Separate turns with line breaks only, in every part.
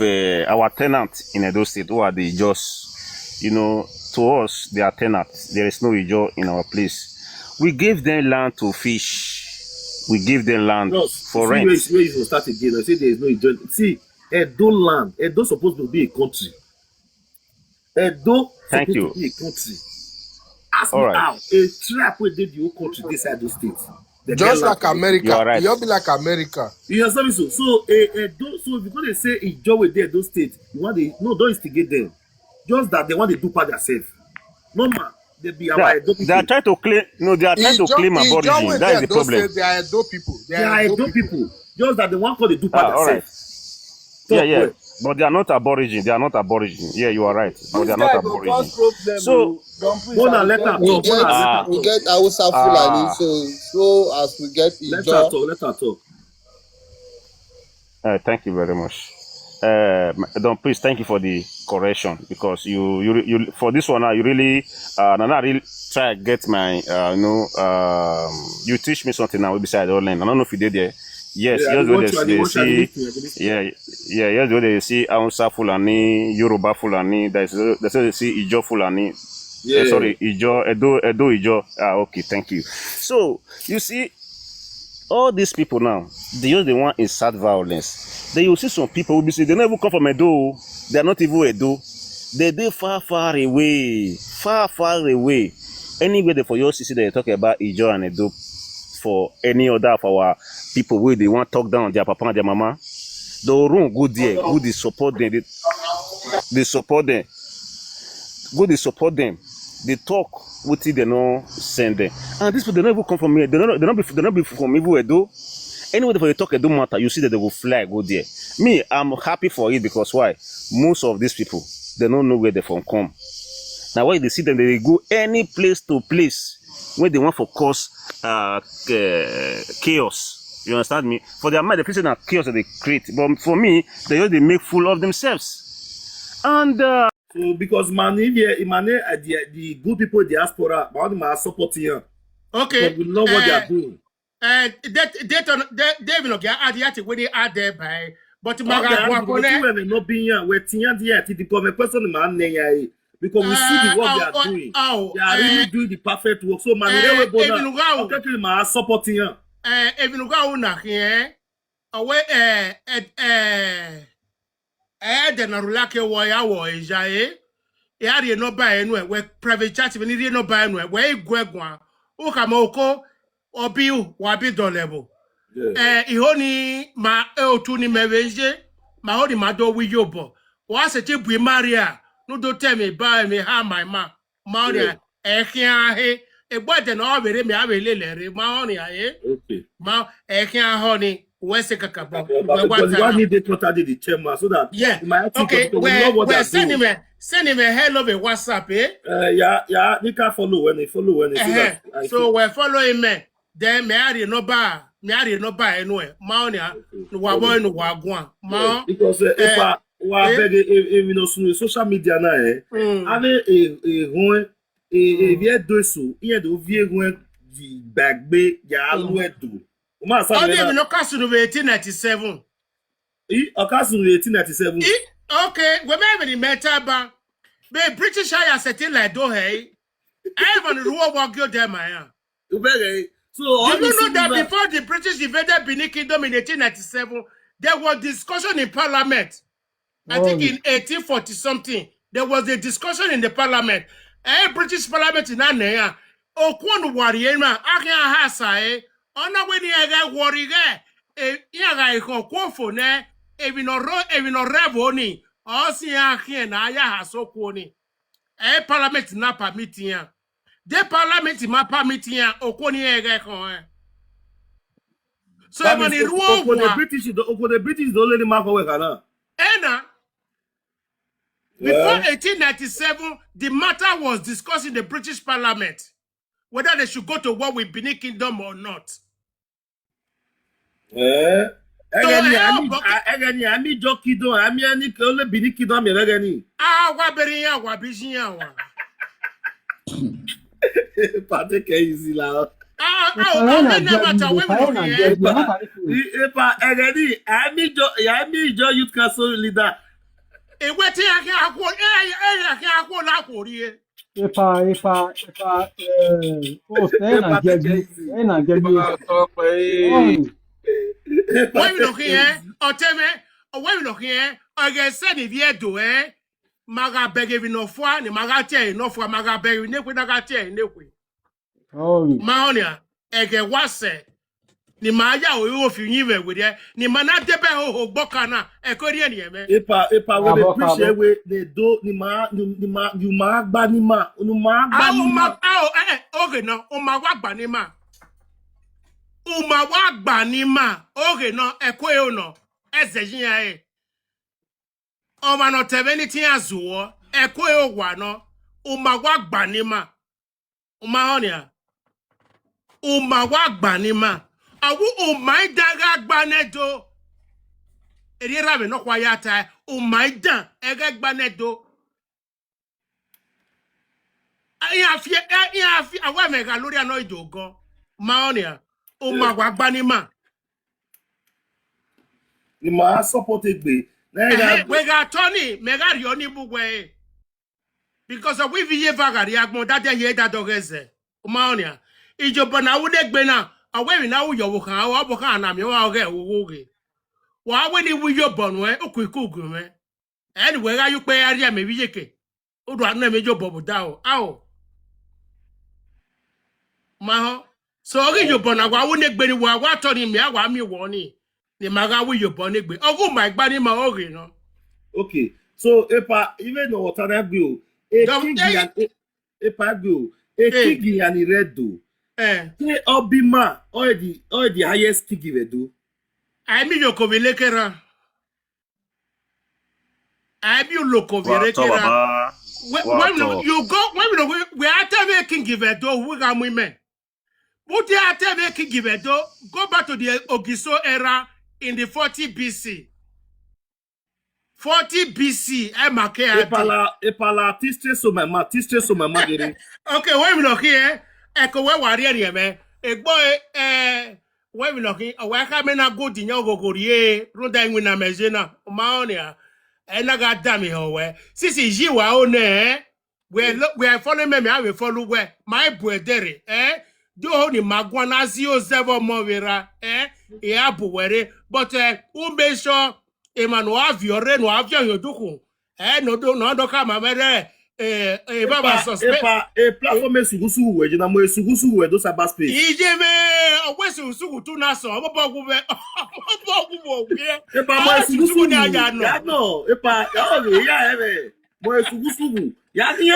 our tenants in Edo State, who are the Ijos, to us, they are tenants. There is no Ijo in our place. We gave them land to fish. We give them land for rent.
Where you will start again. I say there is no Ijo. See, Edo land. Edo supposed to be a country. Edo supposed to be a country. Ask me how a trap where did the whole country decide those states.
Just like America. Right. You'll be like America.
You understand me? So if you're going to say Ijo with there, those states, don't instigate them. Just that they want to do part themselves. No man, they
are trying to claim. No, they are trying to claim aborigine. That is the problem.
They are Edo people.
They are Edo people. Just that they want to do part themselves.
Yeah. But they are not aborigine. They are not aborigine. Yeah, you are right. But they are not aborigine. So,
we get Hausa Fulani, so as we get Ijo.
Let her talk.
Thank you very much. Don, please, thank you for the correction, because you for this one now, you really I really try to get my you teach me something now beside online. I don't know if you did there. Yes, yes, they see Hausa Fulani, Yoruba Fulani, they see Ijo Fulani. Sorry, Ijo, Edo Ijo. Okay, thank you. So, you see, all these people now, they just want insert violence. Then you see some people who be saying they never come from Edo, they are not even Edo. They're far, far away. Far, far away. Anywhere for your sister, they talk about Ijo and Edo. For any other of our people where they want to talk down their papa and their mama, the room good there, good they support them, they support them, good they support them, they talk what they don't send them, and these people they never come from here, they don't be from even Edo. Anyway, for you talk Edo matter, you see that they will fly go there. Me, I'm happy for it, because why? Most of these people they don't know where they from come. Now when they see them, they go any place to place when they want for cause chaos. You understand me? For their mind, they feel that chaos that they create. But for me, they make fool of themselves. And
so because the good people in diaspora, are supporting you.
Okay.
So we know what they are doing.
They will not add when they add there by. But
because we see the work they are doing. They are really doing the perfect work. So, man, they supporting you.
Even the Narulake Waya Yari no buy anywhere, where private chat, when you no buy anywhere, where you go, Ukamoko, or Biu, Wabi Dolebo. Ihoni, ma Eotuni Meveje, Mahoni Mado Wiyobo. Was a chip with Maria. No, don't tell me, buy me, how my ma, Maria, a boy then already me have a little, Mahonia,
okay.
Ma, honey, where's the cacabo?
Because you need to the chairman so that,
yeah, okay, well, send him a hell of a WhatsApp,
yeah, you can follow when they
so we're following me, then Mary no bar, anywhere, Mahonia, no one, no one, Ma,
because if social media now, avec vient de sous, il y a de vieux du bagbe, il y a l'ouedo. Comment ça
va? On est au cas sur 1897.
Oui, au cas sur 1897.
Okay, we may be metal ban. The British are setting like do hey. I even know what go there, man.
So
you know that before the British invaded Benin Kingdom in 1897, there was discussion in Parliament. I think in 1840 something, there was a discussion in the Parliament. British Parliament in Anea. Okwon warrior, Akia Hasa, ona when you warrior, Yaga Kwofo, even a revoni, or see Akia Naya Hasokoni. Parliament na permitting. The Parliament ma permitting Okwoni Ega. So when it
the British don't let him mark away.
Anna. Before 1897, the matter was discussed in the British Parliament, whether they should go to war with Benin Kingdom or not.
Youth Council leader.
Wetin akwo la kwori.
Ipa, oh, stay na jebi.
When we look here, oteme, when we look here, I guess any viedo, Maga begi no fwa, ni maga tie no fwa maga begi ne kwe naga tie ne kwe.
Oh.
Maonia, ege wase. Ni maya o yo fi nyiwe we de. Ni mana debe ho bokana, ekori eni eme.
Epa we dey preach we dey do ni ma you ma gba ni ma, unu ma gba ni ma.
Okay no, o ma wa gba ni ma. O ma wa gba ni ma. Okay no, ekwe o no. Eze yin ya o ma no tebe ni tin azuo. Ekwe o wa no. O ma wa gba ni ma. O ma honia. O ma wa gba ni ma. Awu o mai daga gbanedo. Eri rabe no kwa yata. O mai dan ega gbanedo. Iya fi awa mega lori ano idogo. Maonia. O ma wa gba ni ma.
Ni ma support egbe.
We got Tony, mega rioni bugwe. Because we viye vagari agbon that ye that dogeze. Maonia. Ijoba na wude gbe na. Awe na wo yo kan awo bokan na mi wa oge owoge wa we ni wu yo bonu okuikugu me anyway ga yu pe area me biyeke odo anu me jo bobu da o awo ma ho so oge yo bonu wa wo ne gbe ni wa to ni mi awa mi wo ni ma ga wo yo bonu gbe ogu ma gba ni ma oge no.
Okay, so epa even no water na gbe o epa gbe o kigi and redo. Say Obima or the highest kig we do.
I mean you kovilekera. I be loko vilekera. When you go we are making give it do we got women. But they are making give it do go back to the Ogiso era in the 40 BC. 40 BC
Epala tistre so my ma gere.
Okay, when we look here Eko we wari eri eme. Egbo we we looking. We ka me na go dinyo gogorie. Runda inwi na mejena. Maonia. Na ga dami ho we. Sisi ji wa one we are following me. I will follow we. My brother do ho ni magwa na zio zebo mo wera e abu were. But make sure Emmanuel aviore no avion yoduku. No do ka mamere. Baba suspect.
Platform sugusu we na mo sugusu we do cyber space.
Ije me owe sugusu tu na so obo gube. Obo gube we.
Epa mo sugusu ya no. Epa ya ebe. Mo sugusu. Ya ni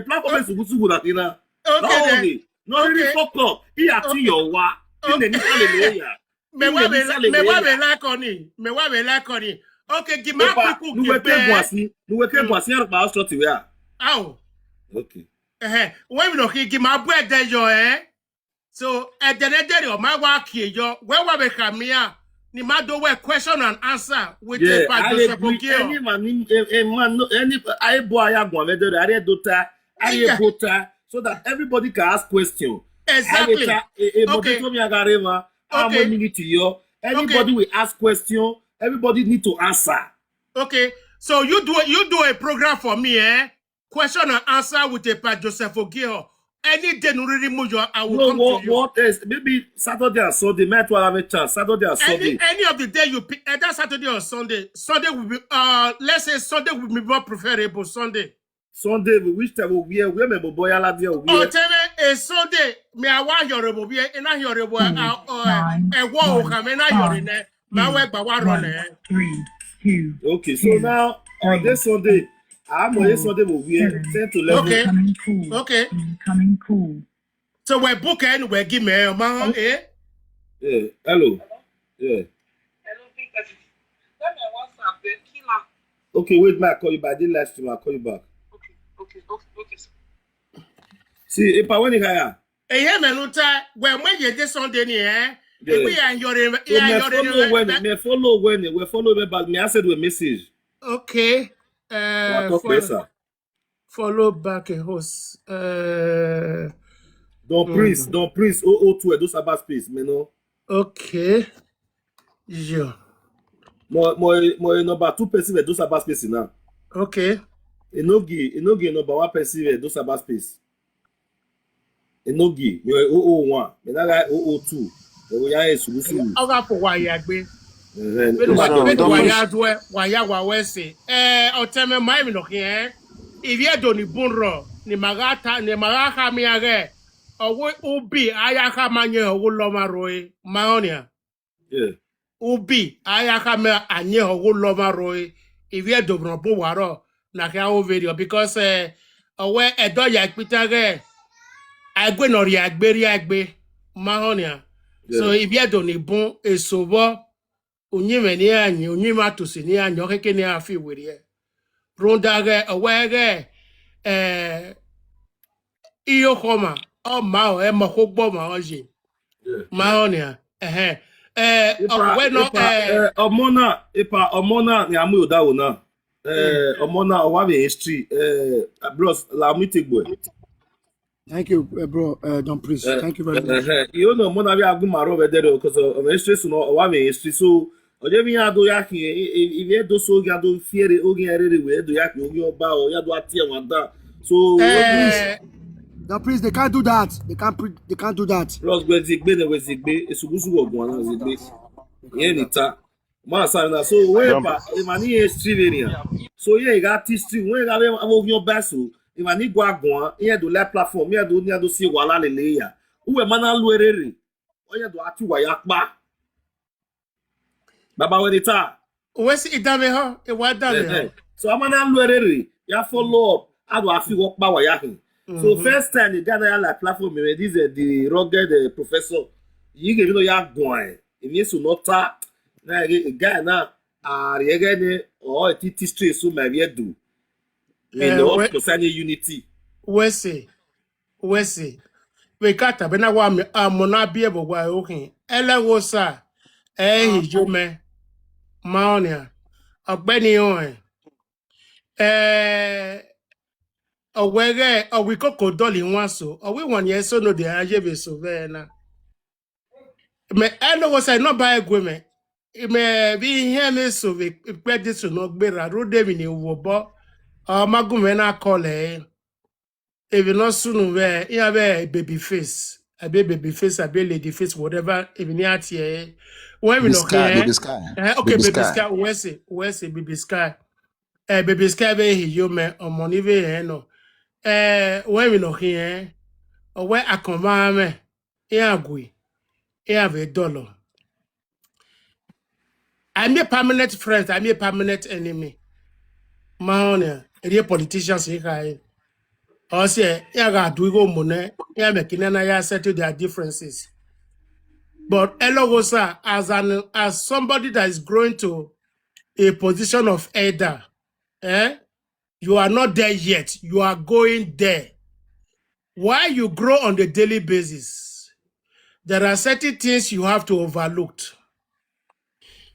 platform sugusu na tina. Okay. No really fuck up. Iya ti yo wa. Ni ni hallelujah.
Me wa be like oni. Okay, give my people give me.
Nu we ke boasi ar ba short we a.
Ow.
Okay.
When we no give my boy there yo So there o my wa ki yo. Where wa be kamia ni ma do we question and answer with the
any man any I boy agbon me do are dota so that everybody can ask question.
Exactly.
Anybody will ask question. Everybody need to answer.
Okay, so you do a program for me, Question and answer with a pa Joseph Ogio. Any day no really move I will come to you.
What else? Maybe Saturday and Sunday. Might well have a chance. Saturday and Sunday.
Any of the day you pick, either Saturday or Sunday. Sunday will be let's say Sunday will be more preferable. Sunday.
Sunday, which time will we me boy ala dia we.
Oh, tell me a Sunday. Me I want your rebo be na your rebo e wo o ka me na your ne. Ma we gba wa ro ne.
3, 2.
Okay, so now on this Sunday, I'm on this Sunday will be 10 to 11.
Okay.
Coming cool.
Okay.
Coming cool.
So we book anyway, give me man,
Yeah, hello. Yeah.
Hello, big guy. Let me WhatsApp the killer.
Okay, wait, I'll call you back. I did last stream, I'll call you back.
Okay.
See, if I want to hire.
Yeah, me no ta when you this Sunday ni we are your
me follow when we follow me but me I said we message.
Okay. Follow back a host.
Don't Prince 002 those about space, me no.
Okay. Yeah.
My number 2 person we do cyberspace now.
Okay.
Enogi number 1 person we do cyberspace. Enogi, we 001, me na guy 002. We ya esulusu.
Oga for wayagbe. Waya wa wese. Oteme mai mi no here. If you don't bunro ni magata mi age. Owo ubi ayaka manye owo loma roe. Maonia.
Yeah.
Ubi ayaka me anye owo loma roe. If you don't bo waro na ka o video because owe edo ya pitage agbe no ri agbe Mahonia. So if you don't bon esobo onyime ni anyi onyime atosi ni anyi okeke ni afi were ronda ge awege iyo koma o ma o e mo ko gbo ma oje ma onia
omona ni amu odawo na omona o wa be history bros la mu tegbo.
Thank you, bro. Don't please. Thank you very much.
You know, Mona be agumaro over there because of history, so no, wa be history. So, oje mi ado yaki, if you do so, you do fear the ogi ere we do yaki ogi oba o ya do atie wanda. So,
no, please, they can't do that. They can't do that.
Bros, we zigbe, esugusu ogun na zigbe. Yen nita. Ma sa na so when mani history area. So yeah, you got history. When you got ogi oba so. Imani gwa gwa iye do la platform iye do si wala lele ya uwe mana lu erere oye do ati wa ya pa baba we ta
we si idame ho e wa dame ho
so amana lu erere ya follow up ado afi wo pa wa ya hin so first time the Ghana la platform me this the rugged professor you get no ya gwa if you so nota na guy na ariege ne o ti history so me be do in the concerning unity.
We say. We kata bena wa amona bie bo wa okin. Ele wo sa hijome maonia. Ogbeni on. Owege owikoko doli nwa so. Owi won ye so no de ajebe so ve na. Me ele wo sa no ba egwe me. Me bi here me so we pe dis no gbera ro de mi ni wo bo. Magume na kole. If you not soon where you have a baby face, a baby face, a lady face, whatever, if you need here. When we know here,
baby sky.
Okay, baby sky, where's it, baby sky? Baby sky, be you me on money ve no. When we know here, or where I come me, here gui, here have $1. I'm a permanent friend, I'm a permanent enemy. Man, a politicians here. Also, yeah, got do go money. Yeah, making ya settle their differences. But Elogosa, as somebody that is growing to a position of elder, you are not there yet. You are going there. While you grow on the daily basis, there are certain things you have to overlook.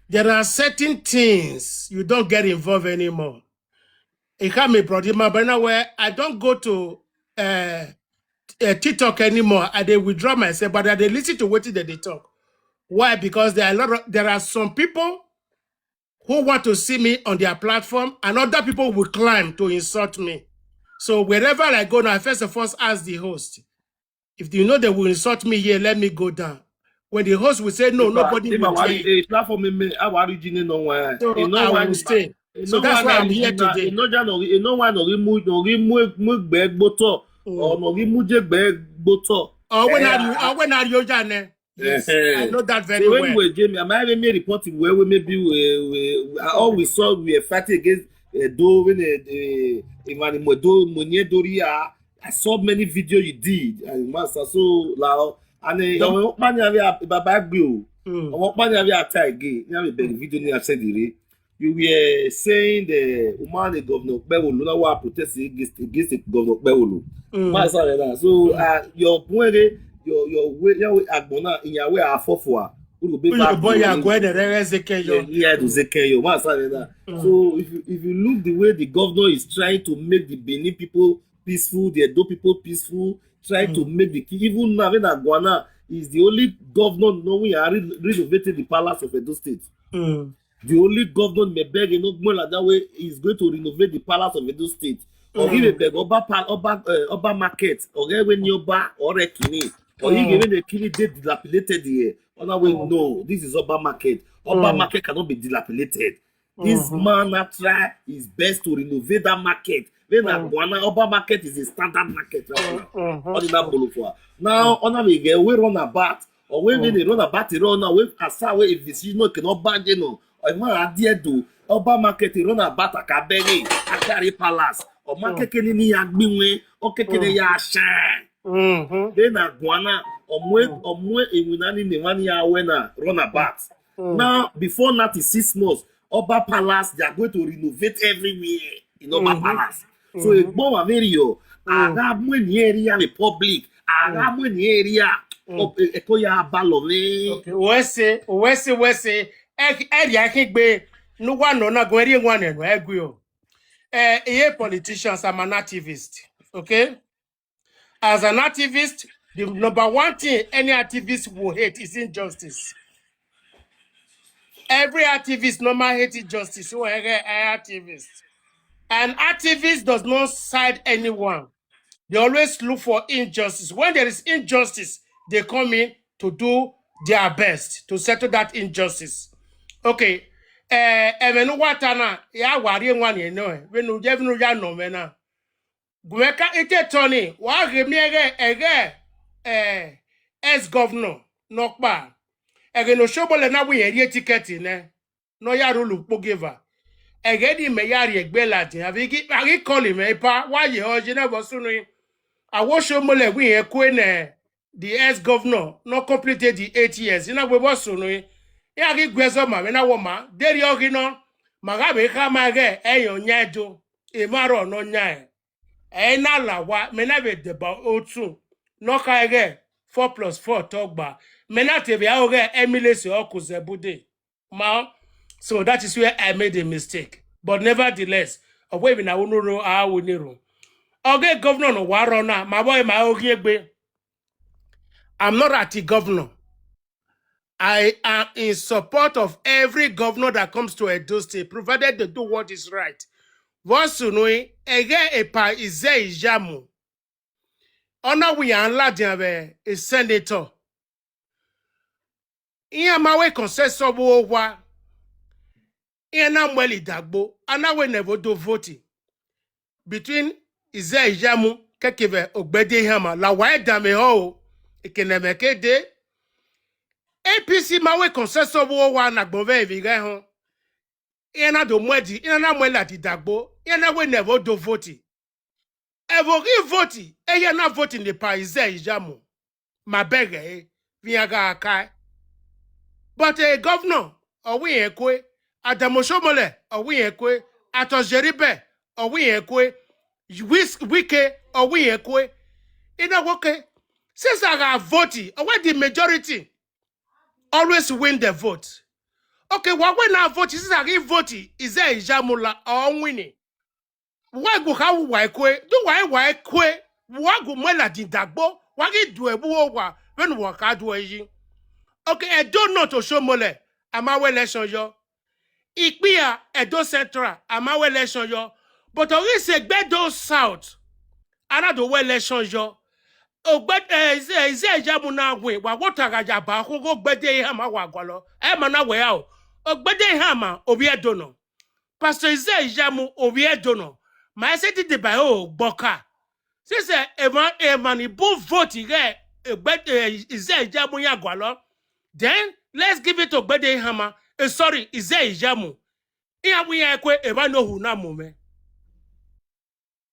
There are certain things you don't get involved anymore. It can be Brodima, but now where I don't go to TikTok anymore. I withdraw myself, but I listen to what they talk. Why? Because there are some people who want to see me on their platform, and other people will climb to insult me. So wherever I go now, I first of all ask the host. If you know they will insult me here, let me go down. When the host will say no, nobody will take.
Platform I
will stay. So that's why I'm here today.
No one no remove boto or no remove boto.
When are you done? Yes, I know that very well.
When we Jamie, I might make reporting where we maybe all we saw we were fighting against do when I saw many videos you did and master so loud and man have baba gbe o man have attack again you have a video ni I said you were saying the woman governor Bewolo now wa protest against the governor Bewolo master so your point your way agbona in your way afofo so if you look the way the governor is trying to make the Benin people peaceful, the Edo people peaceful, trying to make the even now when Agwana is the only governor knowing how renovated the palace of Edo State. The only governor may beg in Ogbola that way is going to renovate the palace of Edo State. Or give a beg Oba market, or when Yoba or a kini, or even the kini did dilapidated here. On our way, no, this is Oba market. Oba market cannot be dilapidated. This man try his best to renovate that market. When Oba market is a standard market right now. Now, on we run about, or when they run about the run away, as away if this you know cannot ban you know. Oba market run about a cabin, a carry palace, or market any agbiwe, or kekene ya shine. Then a guana, or mwe in the 1 year when run about. Now, before that is 6 months, Oba Palace, they are going to renovate everywhere in Oba Palace. So a bomb of area, area Republic, area of Ekoya Balome.
Okay, wese, area kigbe, no one no na gweri one and egwio. Politicians, I'm an activist, okay? As an activist, the number one thing any activist will hate is injustice. Every activist normally hates justice. So activist. An activist does not side anyone. They always look for injustice. When there is injustice, they come in to do their best to settle that injustice. Okay. Evenu watana ya wari one you know. When you jevnu ya no mena. Gweka ite Tony wa gemiege ex-governor Nokba. Ege no shobole na we eri ticket ne. No ya rulu pogeva. Ege di me yari egbelati. Agi call him pa why you ojina bosunu. Awo shomole we ekwe the ex-governor not completed the 8 years. Ina we bosunu. Ya agi gwezo ma na woma. Deri ogino magabe kama ge eyo nyedo. Imaro no nyae. Na lawa mena be deba otu no ka ege 4+4 togba mena tebe aoge Emily se okuzebude ma. So that is where I made a mistake, but nevertheless we na unuro awuniru oge governor no waro na my boy my ogiegbe. I'm not anti-governor. I am in support of every governor that comes to Edo State, provided they do what is right. Vosunui ege epa ize ijamu. Ona we anla a senator. Iya mawe consensus wa. Iya na mweli dagbo. Ana we never do voting. Between ize ijamu kekeve ogbede hama. La wae dame ho. Ikenemeke de. APC mawe consensus wa na gbove evige ho. Iya na do mwedi. Iya na mwela di dagbo. Iya na we never do voting. Evoki voti, eye na vote in the paize ijamu. Mabege, viaga akai. But a governor, or we ekwe, Adamoshomole, or we ekwe, Atojeribe, or we ekwe, Wike, or we ekwe. In a woke, since I got voting, or when the majority always win the vote. Okay, what when I vote, since I give voting, is there ijamula or winning? Wagu how waikwe, do waikwe, wagu mwela dindagbo, wagi duebu wa, when wakadu eji. Okay, Edo not to show mole, amawe election yo. Ikpia, Edo Central, amawe election yo. But ori se Gbedo South, anado we election yo. Ogbede, ize ejamu na we, wa wotaga jaba, go gbede hama wagwalo, mana we ao. Ogbede hama, obi edono. Pastor ize ejamu, obi edono. Ma se ti de ba o boka. Se emani bo vote ige ize ijamu ya gwalo. Then let's give it to Gbede Hama. Sorry, ize ijamu. Iya we ekwe eba no hu na mume.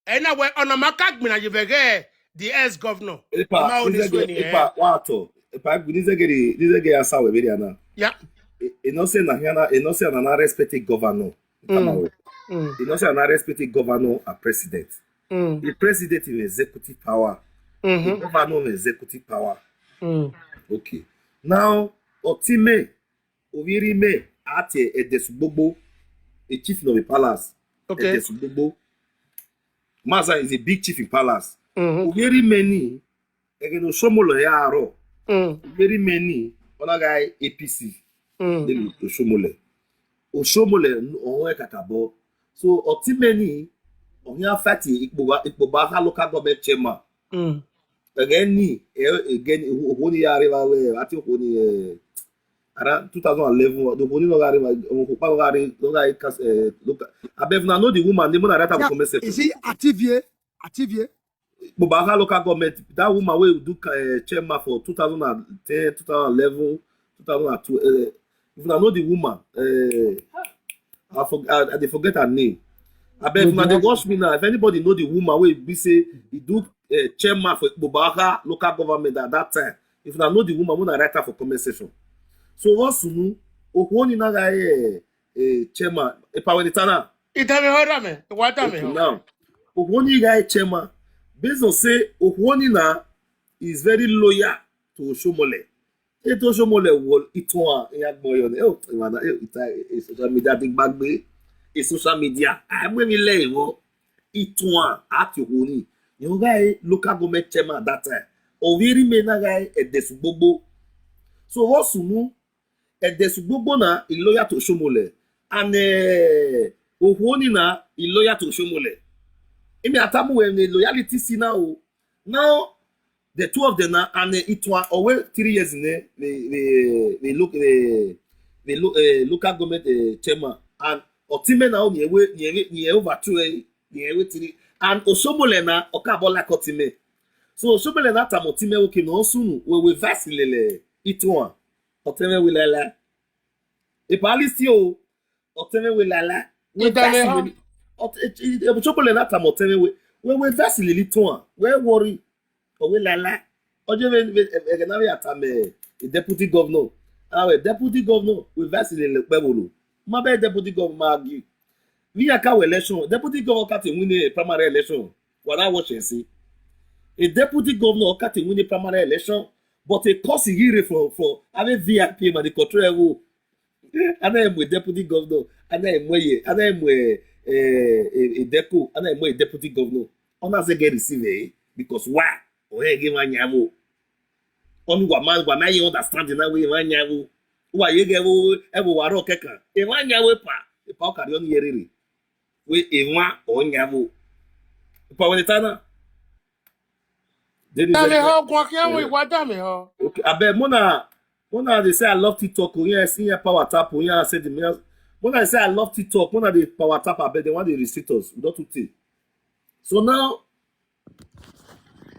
Ena we onamaka gbina yevege the ex-governor.
Epa wato. Epa nizege asa we beri ana.
Yeah.
Enose na respected governor. Enose na respected governor and president. The president is executive power. The governor is executive power. Okay. Now, Otime, Ovirime, Ate, Edesugbobo, a chief of the palace.
Okay.
Edesugbobo. Maza is a big chief in palace. Very many, again, Shomolo Yaro. Very many, one guy APC. Shomole. Oshomole on kakabo. So otimeni on ya fati ikboba local government chairman. Again honi arriva we ati honi around 2011 the honi no arriva on ko pa no arriva local abeg na know the woman name na write am comment section.
Is he Ativier?
Bobaka local government, that woman will do chairman for 2010, 2011, 2012. If I know the woman, I forget her name. I bet if they watch me now, if anybody know the woman, will be say he do chairman for Bobaka local government at that time. If I know the woman, when I write her for comment section. So what's new? Ohoni na chairman. Epa when it's now. Now, Ohoni guy chairman. Based on say Okwonina is very loyal to Oshomole. It Oshomole will itwa yagboyo. It's social media big bag. It's social media. I'm going to lay itwa at Okwoni. You guy local government chairman at that time. Oviri mena guy at Desugbobo. So what's new? At Desugbobo na is loyal to Oshomole, and Okwonina is loyal to Oshomole. Imi atamu when the loyalty see now the two of them and it was over 3 years in there they look local government chairman and otime now near over 2 near 3 and Oshomole na okabola kotime so Oshomole na tamotime okay no soon we vasilele it one otime we lala e palisi o otime we lala we vasilele Oshomole na tamotime we vasilele to we worry we lala oje na we atame deputy governor our deputy governor we vasilele pebolo ma be deputy governor magi we aka election deputy governor cat win a primary election what I watch and see a deputy governor cat win a primary election but a course here for having VIP man the control and I am with deputy governor and I am with a depo and I am with deputy governor on as they get receive because why we give man yawo on wa you understand na we man yawo wa ye gewo e bo waro keka e man yawo pa o carry on yeriri we e wa on yawo pa when tana
Dame ho kwa kian we wa dame ho
okay abe mona they say I love TikTok o yan see power tap o yan say the me mona say I love TikTok mona the power tap abe they want the reciters we don't to take so now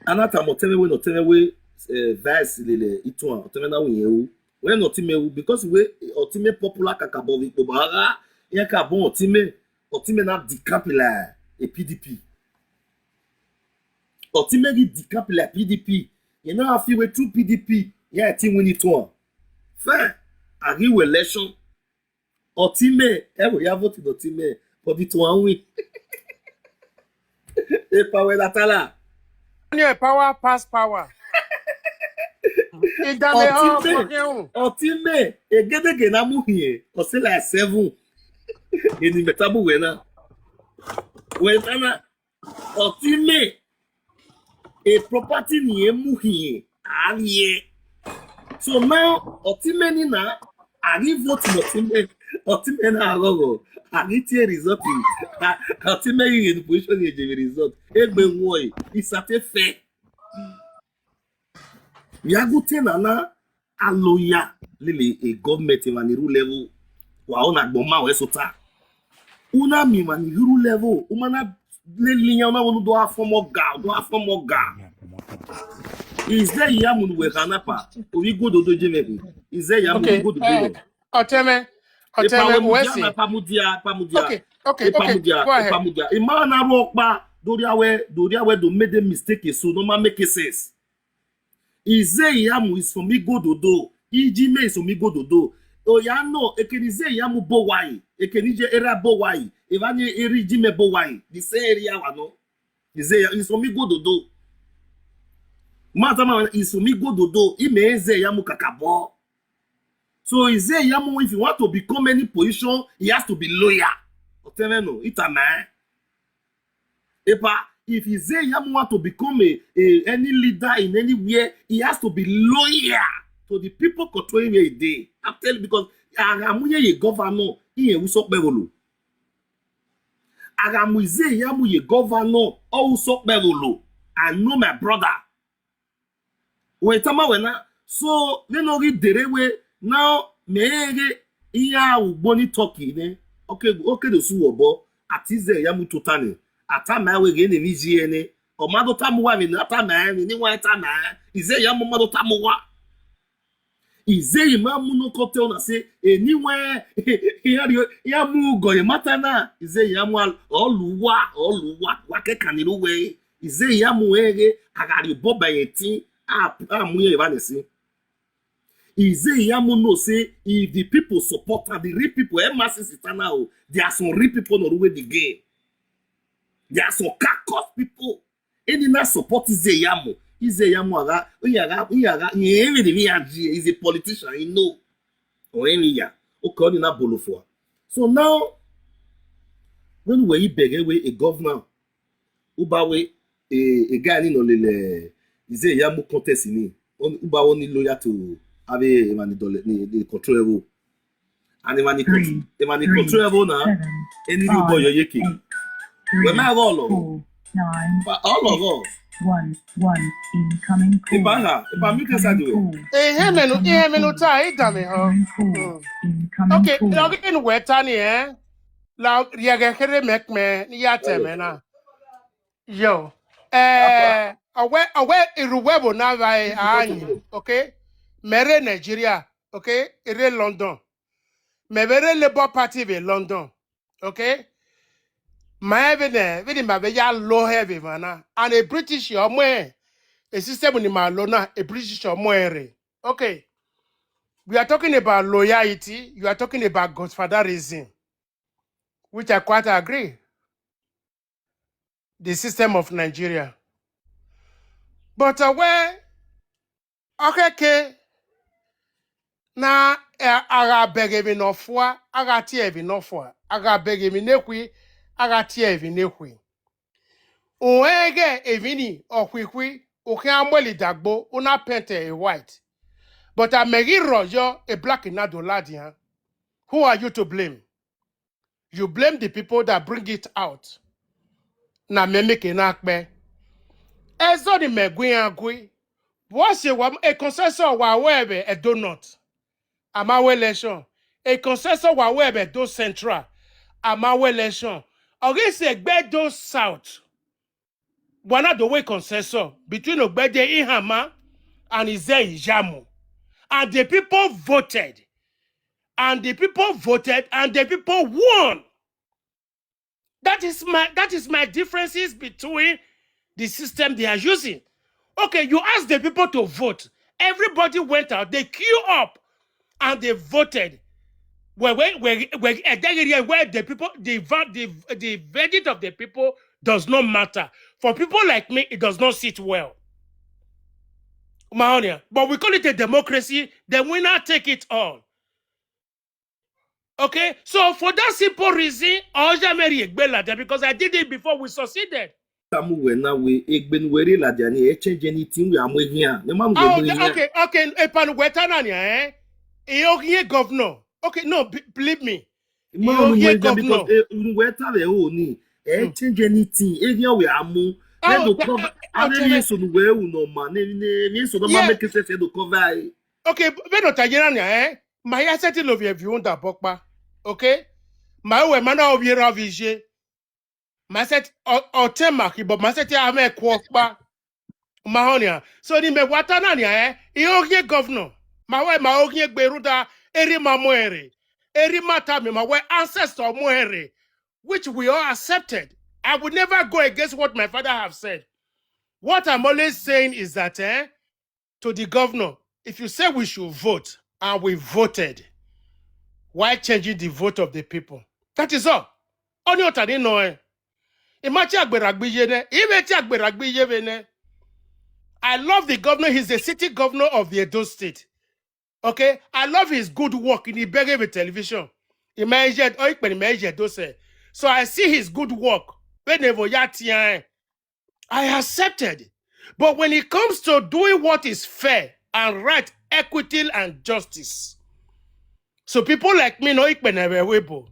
anata moteme we no teme we vice lele ito an teme na we yewu we no time we because we otime popular kakabo we bobara yan ka bon otime na decapila e PDP otime gi decapila PDP you know if we through PDP yeah team win it one fair agree with election otime we have voted otime for the one win e power latala
power pass power.
Otime egedege na muhie osela 7 eni metabu wena otime a property ni emuhie aliye so now otime ni na ari vote otime na agogo ari tie result otime in position ye je result egbe nwoy isate fe Miagute nana aloya lele a government maniru level wa ona gboma we sota una mi maniru level umana lelinya ona wonu do afomoga is there yamun we kanapa we go do jemebe is there yamun go do
oteme wesi
pamudia
okay go ahead
imana ropa dori awe do made a mistake so no ma make sense. Ize yamu is for me go dodo. Ijime is for me go dodo. Oya no, ekenize yamu bowai. Ekenije era bowai. Evanye eri jime bowai. The same area wano. Ize is for me go dodo. Matama is for me go dodo. Imeze yamu kakabo. So ize yamu if you want to become any position, he has to be loyal. Otemeno, itama. Epa. If he say he want to become any leader in anywhere, he has to be loyal to the people controlling where he dey. I'm telling you because Agamuye ye governor iye usokberolo. Agamuize yamu ye governor o usokberolo. I know my brother. Wetama wena so we no read derewe now meege iya ugboni talkie ne okay the su obo atize yamu totani atama we ge ne viji ene o mado tamuwa mi na atama ni wa atama ize yamu mado tamuwa ize imamu no kote ona se eniwe yamu goye matana ize yamu oluwa wake kaniruwe ize yamu ege agari boba yeti amuye evanesi ize yamu no say if the people support and the real people masses now there are some real people no way the game there are some carcass people any na support ize yamu aga yere de miaji is a politician you know or any ya okay only na bolofo so now when we beg away a governor ubawe a guy no lele ize yamu contest ni uba only loyal to have the control and the money control na any boy you yeki we ma all of us
1 incoming call.
Iba mi kesa diwe
menu ta idame ho. Okay, login wetani la riage kere mekme ni yateme na. Yo. Awe iruwebo na vai anyi, okay? Mere Nigeria, okay? Ere London. Mere Labour Party in London, okay? My vidi ma be ya low heavy mana. And a British your mwe. A system in my lona, a British your mwe. Okay. We are talking about loyalty. You are talking about godfatherism, which I quite agree. The system of Nigeria. But where okay, na aga bege mi no fwa, aga tie vi no fwa, aga bege mi nekwi, aga tie vi nekwi. Oege evini okwikwi, okiamweli dagbo, una pente a white. But a megi rojo a black in adoladian. Who are you to blame? You blame the people that bring it out. Na memeke nakbe. Ezo ni megwi agwi. What's a consensus wa webe a donut? Amawe election. A consensus wa webe do central. Amawe election. Against a do south. One of the way consensus between Ogbede Ihama and Ize Ijamu. And the people voted. And the people voted and the people won. That is my differences between the system they are using. Okay, you ask the people to vote. Everybody went out. They queue up and they voted. Where the people, the verdict of the people does not matter. For people like me, it does not sit well. Mahonia. But we call it a democracy. The winner take it all. Okay, so for that simple reason, because I did it before we succeeded.
Okay.
Governor. Okay, no, believe me.
Governor. Change anything.
Okay, my asset of your view that bokpa. Okay, my way man of your avige. My set or temaki, but my set I make kwokpa. Mahonia. So ni me watanania iogie governor. My way my ogie beruda eri mamoere. Eri matami my way ancestor moere. Which we all accepted. I would never go against what my father have said. What I'm always saying is that to the governor, if you say we should vote, and we voted, why changing the vote of the people? That is all. Only what I didn't know. I love the governor. He's the city governor of the Edo State. Okay? I love his good work in the Begebe television. So I see his good work. I accepted. But when it comes to doing what is fair and right, equity and justice, So people like me know Weibo.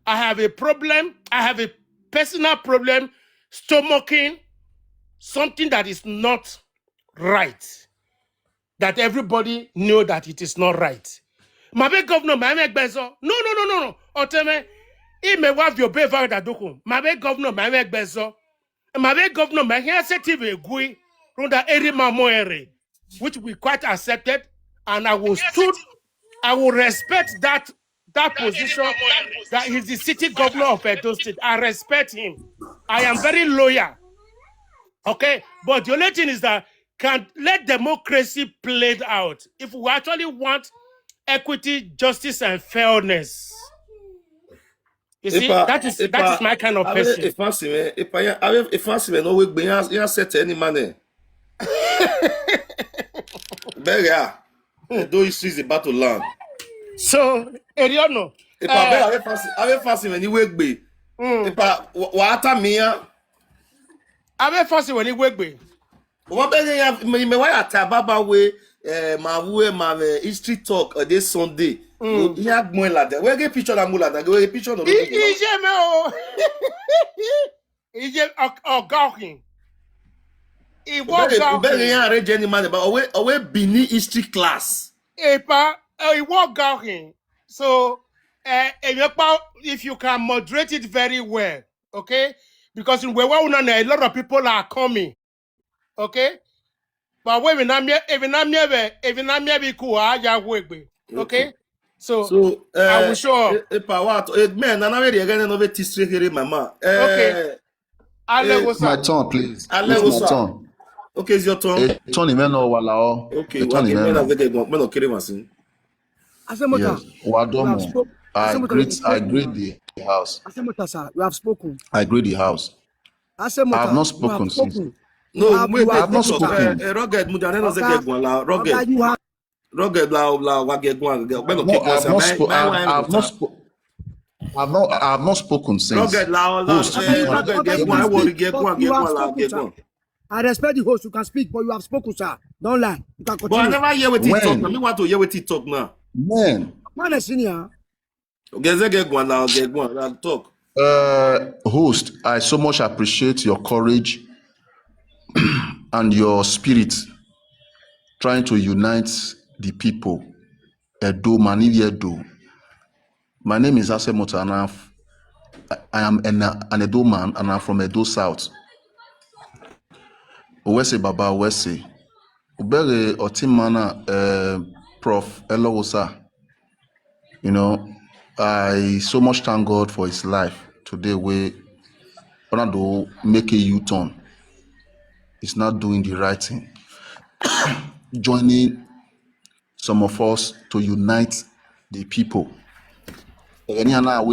I have a problem. I have a personal problem stomaching something that is not right. That everybody know that it is not right. My big governor, my big bezo. No. Oteme, he may have your bever that dokum. My big governor, my big bezo. My big governor, my here sensitive gui from the area mamoere, which we quite accepted, and I will respect that position. That he's the city governor of Edo State. I respect him. I am very loyal. Okay, but the only thing is that can let democracy play out. If we actually want equity, justice, and fairness, you see, that is my kind of person.
If fancy man, no way, you set any money. Beria, do you see the battle land?
So, Eriono.
If I fancy when you wake be. If I what I mean.
I fancy when you wake be.
What me why atababa we my history talk this Sunday. Yeah, more like that. Where get picture that more like that. Where get picture no.
Ije Gawkin. He
walk Gawkin. But away Bini history class.
He walk Gawkin. So if you can moderate it very well, okay? Because in Wewa a lot of people are coming. Okay? But when okay? So I will show up.
Man, I'm already again over history here, mama.
Okay.
My turn, please. It's my turn.
Okay, it's your turn.
Turn him walao.
Okay,
yes. Wadomo. I greet the house.
Asemota, sir, you have spoken.
I greet the house.
Asemota,
I have not spoken since.
No, I
have not spoken.
Rugged, Mujane no get one la. Rugged. Rugged la wage one.
I have not spoken since.
Rugged la Rugged get one. I want to get one.
I respect the host. You can speak, but you have spoken, sir. Don't lie. You can continue.
But I never hear what he talk. I want to hear what he talk now.
Man.
Man, is senior.
Get one now. Get one. Talk.
Host, I so much appreciate your courage and your spirit trying to unite the people. Edo, Manivi Edo. My name is Asemota and I am an Edo man and I'm from Edo South. Owese Baba Owese. Ubere Otimana Prof. Elowosa. You know, I so much thank God for his life. Today we want to make a U-turn. He's not doing the right thing. Joining some of us to unite the people.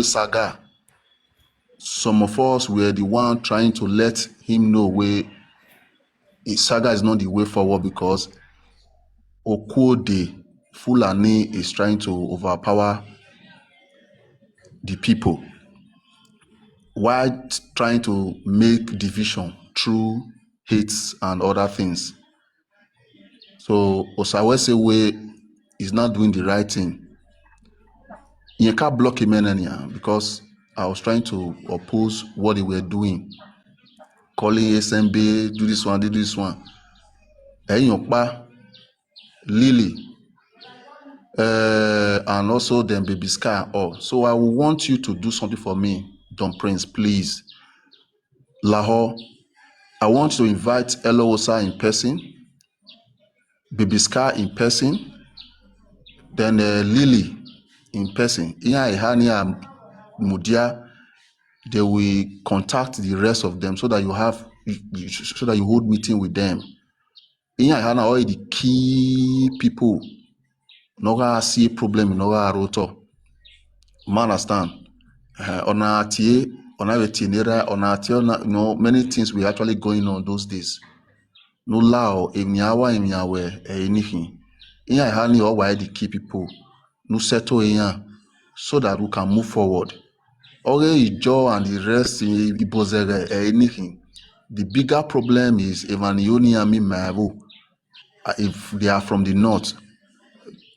Saga. Some of us were the one trying to let him know where Saga is not the way forward because Okode Fulani is trying to overpower the people while trying to make division through hates and other things. So Osawese way is not doing the right thing. You can't block him anyhow because I was trying to oppose what they were doing. Calling SMB, do this one, do this one. Lily, and also then Baby Sky. So I will want you to do something for me, Don Prince, please. Lahore, I want to invite Elowosa in person, Baby Sky in person, then Lily in person. Ihania Mudia, they will contact the rest of them so that you hold meeting with them. Ihania all the key people. No see problem in no roto. Man understand. Many things were actually going on those days. No lao emnyawe anything. Iya hani or why the key people no settle in so that we can move forward. Okay, Joe and the rest anything. The bigger problem is Evanioni and Mimavu. If they are from the north,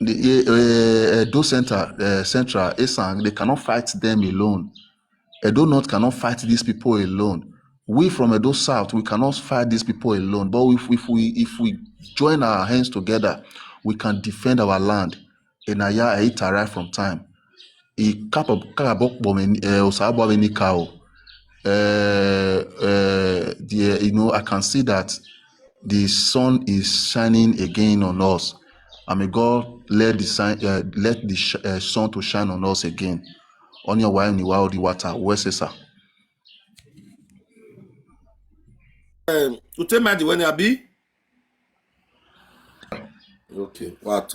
the Edo Central, Esang, they cannot fight them alone. Edo North cannot fight these people alone. We from Edo South, we cannot fight these people alone. But if we join our hands together, we can defend our land. Enaya Eitara from time. I can see that the sun is shining again on us. And may God let the sun to shine on us again. On your way in the water, where is sir?
Utema the when you be? Okay, what?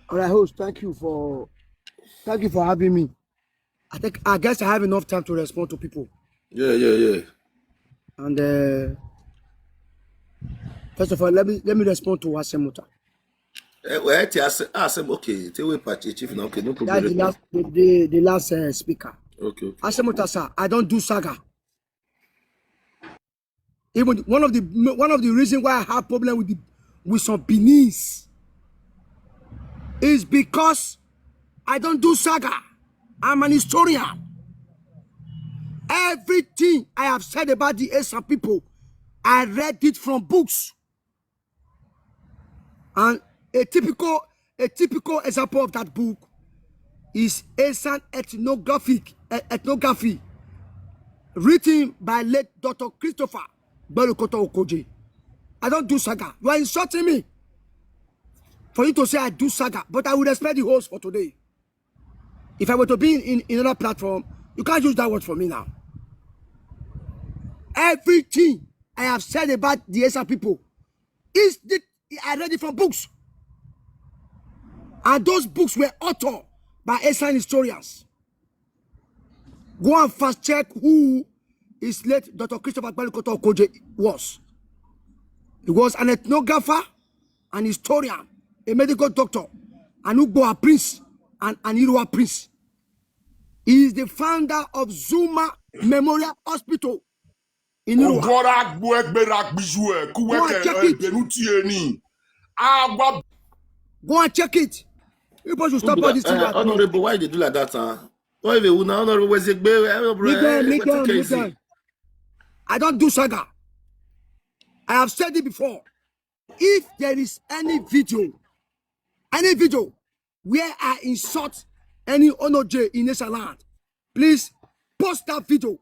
All right, host. Thank you for having me. I guess I have enough time to respond to people.
Yeah.
And first of all, let me respond to Asemuta.
Okay, take away patch chief now. Okay, no problem.
That's the last speaker.
Okay.
Asemuta, sir, I don't do saga. Even one of the reasons why I have problem with some Beninese is because I don't do saga. I'm an historian. Everything I have said about the Asian people, I read it from books. And a typical example of that book is Asian ethnography written by late Dr. Christopher Belukoto Okoje. I don't do saga. You are insulting me for you to say I do saga, but I would respect the host for today. If I were to be in another platform, you can't use that word for me now. Everything I have said about the Asian people I read it from books. And those books were authored by Asian historians. Go and fast check who is late Dr. Christopher Belukoto Okoje was. He was an ethnographer, an historian, a medical doctor, an Ugboa prince, and an Irua prince. He is the founder of Zuma Memorial Hospital in Irua. Go and check it. Go and check it. People should stop all this thing.
Honorable, why they do like that?
Miguel. I don't do saga. I have said it before. If there is any video where I insult any Onoje in this land, please post that video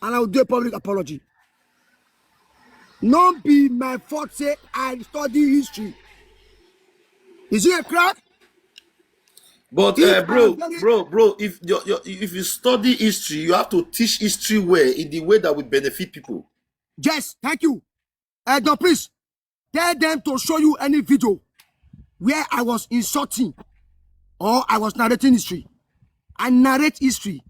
and I will do a public apology. Not be my fault say I study history. Is it a crack?
But bro, if you study history, you have to teach history well in the way that will benefit people.
Yes, thank you. Please tell them to show you any video where I was insulting or I was narrating history. I narrate history.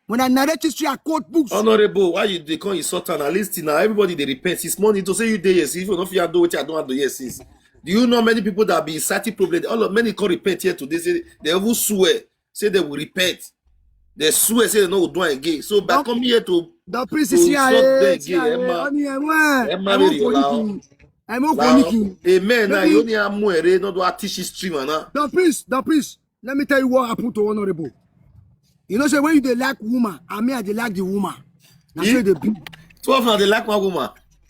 When I narrate history, I quote books.
Honorable, why they call you Sultan? At least now everybody they repent. It's money to say you do yes. If you don't feel do what I don't do yes. Do you know many people that be inciting problem? Many can repent here today. Say they will swear, say they will repent. They swear, say they no do again. So by coming here to
the priest is here again.
Amen. Now you only have more. Not do I teach history, man.
The priest. Let me tell you what happened to Honorable. You know, say when you like woman, I mean I like the woman. Now say the
12 now they like one woman.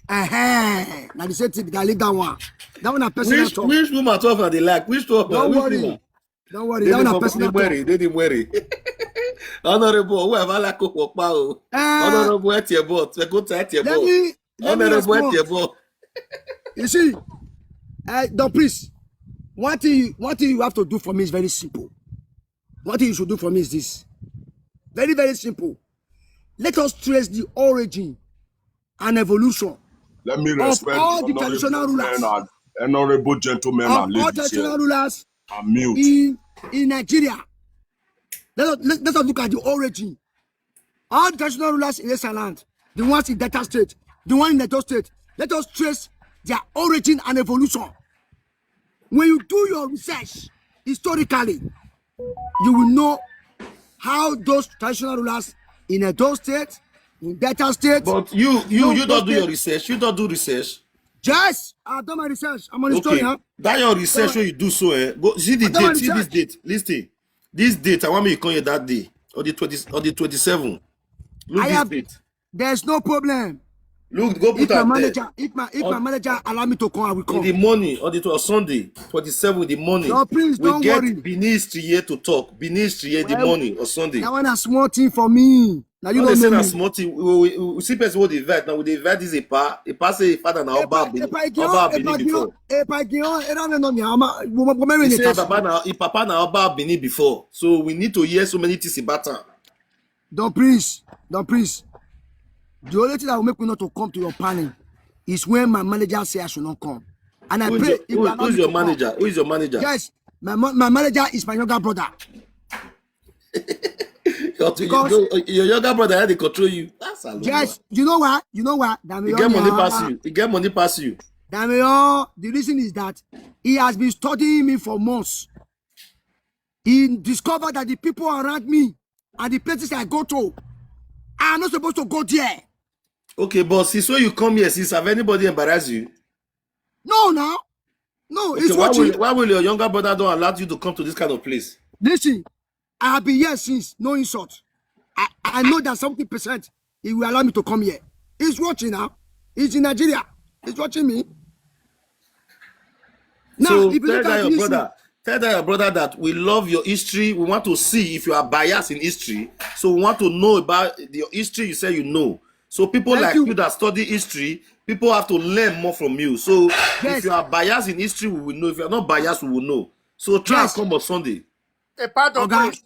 Now they say they leave that one. That one a personal talk.
Which woman 12 now they like? Which 12?
Don't worry. That one a personal talk.
They didn't worry. Honorable, whoever like Honorable at your boat. Go to your boat. Honorable at your boat.
You see, the priest, what thing you have to do for me is very simple. What thing you should do for me is this. Very, very simple. Let us trace the origin and evolution of all the traditional rulers.
Honorable gentlemen and ladies,
all traditional rulers
in
Nigeria. Let us look at the origin. All the traditional rulers in this land, the ones in Delta State, the one in Edo State, let us trace their origin and evolution. When you do your research historically, you will know how those traditional rulers in Edo State, in Delta State.
But you don't do your research. You don't do research.
Yes, I've done my research. I'm on the story, huh?
That your research when you do so, Go see the date. See this date. Listen. This date, I want me to come here that day. Or the 27th. Look this date.
There's no problem.
Look, go put out there.
If my manager allow me to come, I will come.
In the morning, on Sunday, 27th in the morning.
No, please, don't worry.
We get Benin history here to talk. Benin history here in the morning or Sunday.
That one a small thing for me. Now you don't know me.
Small thing. We see person what they invite. Now we invite this Epa. Epa say father now Oba Benin before. He say Papa now Oba Benin before. So we need to hear so many things about him.
Don't please. The only thing that will make me not to come to your panel is when my manager say I should not come. And I pray.
Who's your manager? Who is your manager?
Yes, my manager is my younger brother.
Your younger brother had to control you. That's a lot.
Yes, you know what? He get
money pass you.
Damian, the reason is that he has been studying me for months. He discovered that the people around me and the places I go to, I'm not supposed to go there.
Okay, but since when you come here, have anybody embarrassed you?
No, okay, it's watching.
Why will your younger brother don't allow you to come to this kind of place?
Listen, I have been here since, no insult. I know that 70% he will allow me to come here. He's watching now. He's in Nigeria. He's watching me. Now,
so tell that your brother that we love your history. We want to see if you are biased in history. So we want to know about your history. You say you know. So people like you that study history, people have to learn more from you. So if you are biased in history, we will know. If you are not biased, we will know. So try and come on Sunday.
Epa don't print.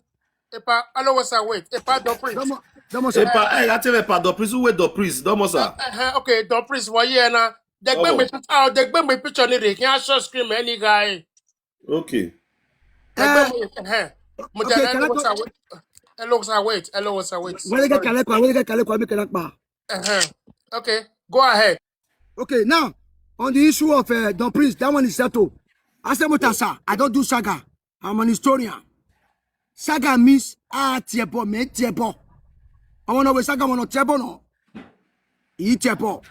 Epa, hello, what's that? Wait. Epa don't print.
Epa, I tell Epa don't print. Who wait don't print? Don't sir.
Okay, don't print. Why yeah na? They bring me picture ni they can't show screen any guy.
Okay.
Hello, what's that? Wait. Okay, go ahead.
Okay, now on the issue of Don Prince, that one is settled. I said, I don't do saga. I'm an historian. Saga means tiebo, me tiebo. I want to know saga want tiebo no. He tiebo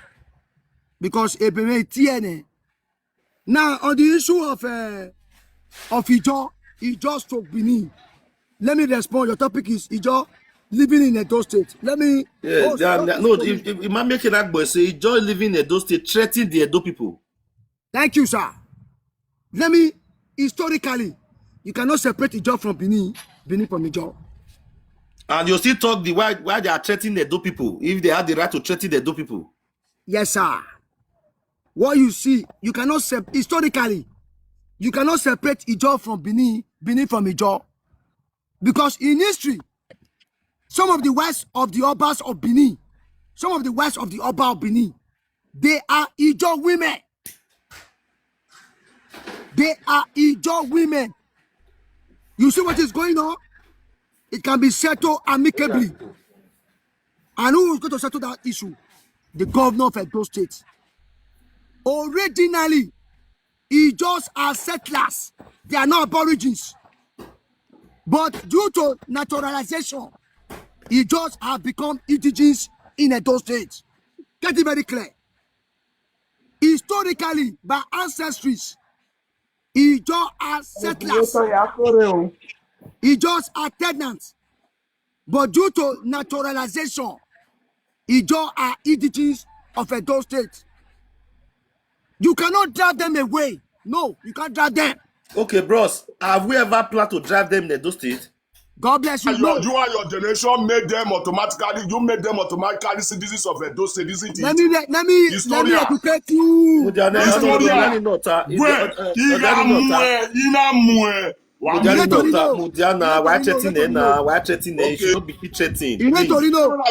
because ebeme tiene. Now on the issue of Ijo stroke Benin. Let me respond. Your topic is Ijo living in Edo State. Let me.
If man making that boy say Ijo living in Edo State, threatening the Edo people.
Thank you, sir. Let me historically, you cannot separate Ijo from Benin from Ijo.
And you still talk why they are threatening the Edo people if they have the right to threaten the Edo people.
Yes, sir. What you see, you cannot historically, you cannot separate Ijo from Benin from Ijo. Because in history, some of the wives of the Obas of Benin, they are Ijo women. You see what is going on? It can be settled amicably. And who is going to settle that issue? The governor of Edo State. Originally, Ijos are settlers. They are not aborigines. But due to naturalization, Ijos have become indigenous in Edo State. Get it very clear. Historically, by ancestries, Ijos are settlers. Ijos are tenants. But due to naturalization, Ijos are indigenous of Edo State. You cannot drive them away. No, you can't drive them.
Okay, bros, have we ever planned to drive them in Edo State?
God bless you.
You and your generation made them automatically. You made them automatically citizens of Edo State, isn't it?
Let me educate you.
Mudiana, why threatening now? Why threatening? You should not be threatening.
You need to know.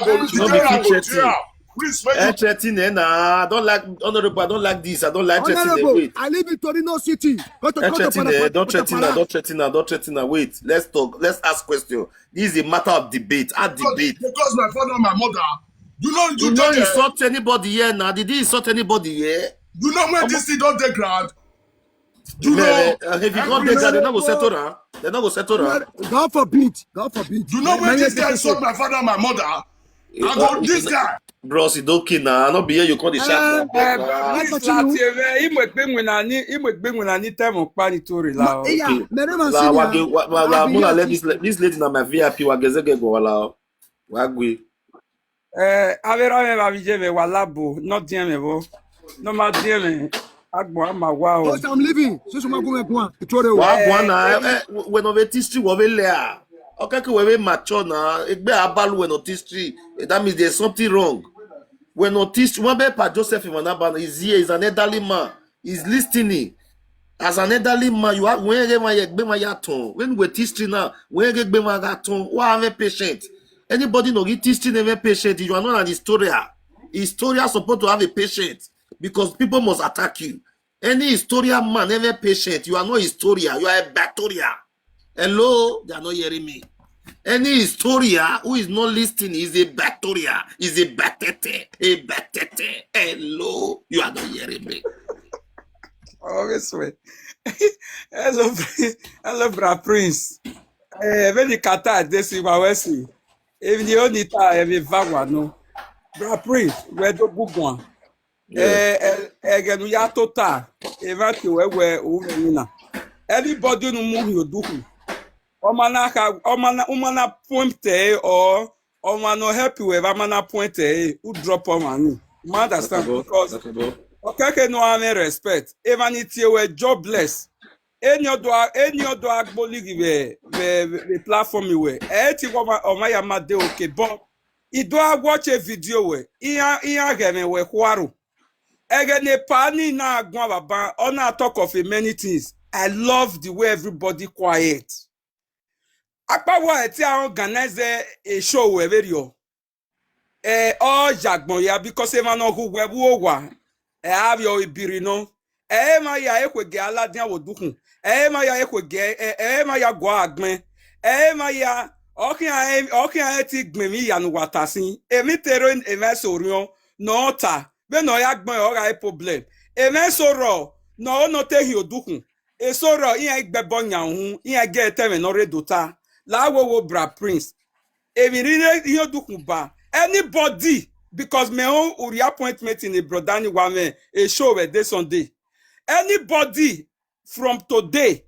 Threatening. I don't like honorable. I don't like this. I don't like threatening.
I live in Torino City.
Don't threaten. Wait, let's talk. Let's ask question. This is a matter of debate.
Because my father and my mother, you don't
insult anybody here now. Did he insult anybody here?
You know when this thing don't take ground.
You know, if you can't take that, they're not going to settle.
God forbid.
You know when this guy insult my father and my mother. I go this guy.
Bros, you don't kill now. Not be here. You call the shot.
Please, Latie, he make bring when I need time on panitori la.
Yeah,
La mula let this lady na my VIP wagezege go wala. Wagwe.
Avera me va vije me wala bo, not dien me bo. No ma dien me. Agbo ama wa o.
Oh, I'm leaving. So ma go me kwa. Itore o.
Wa na when of history wo be lea. Okay, we be mature na. Egbe abalu when of history. That means there's something wrong. When of history, one be pa Joseph Imanaba is here. He's an elderly man. He's listening. As an elderly man, you have when we history now, when who have patient. Anybody no get history never patient. You are not an historian. Historian supposed to have a patient because people must attack you. Any historian man never patient. You are not historian. You are a bacteria. Hello, they are not hearing me. Any historian who is not listening is a bacteria. Is a batete. A batete. Hello, you are not hearing me.
Obviously. Hello, bra Prince. When you kata desi ma wesi. If the only time we vagwa no. Bra Prince, we do bugwan. Egenu ya tota. Evati we uvenina. Everybody no move your duku. Omana pointe or omano help you if amana pointe who drop on money. You understand? Because okay, no one respect. Even if you were jobless, any other agboli the platform you were. Eti my amade okay, but he do watch a video we. Iya game we kwaru. Egene pani na agwa baba. Ona talk of many things. I love the way everybody quiet. Akpawa eti a organize a show we very yo. All jagbon ya because even no who webu owa. Have your ibirino. Ma ya ekwege aladian wodukun. Ma ya ekwege ma ya gwa agmen. Ma ya okin eti gbemi yanu watasin. Emi tero eme sorion no ta. Be no ya gbon ora problem. Eme soro no te hi odukun. E soro iya igbebo nyanhu, iya ge teme no redota. La wo bra Prince. Emi rire hi odukun ba. Anybody because my own uri appointment in a Brodani Wame a show where this Sunday. Anybody from today,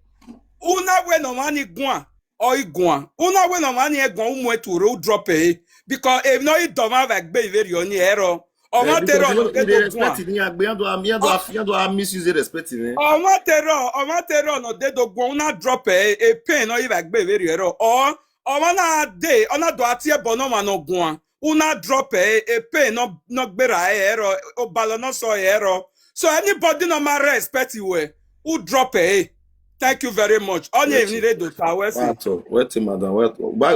una when no money gwan or iguan, una when no money gwan umwe to road drop because if no it don't have like very on the error. Or what terror no get to
misuse respect me.
Or what terror no dead to go una drop a pen or even very error or mana day on a do atie bonoma no gwan. Una drop a pay no better error or ballon so error. So anybody no ma respect you who drop a thank you very much. Only needed to
Wetin madam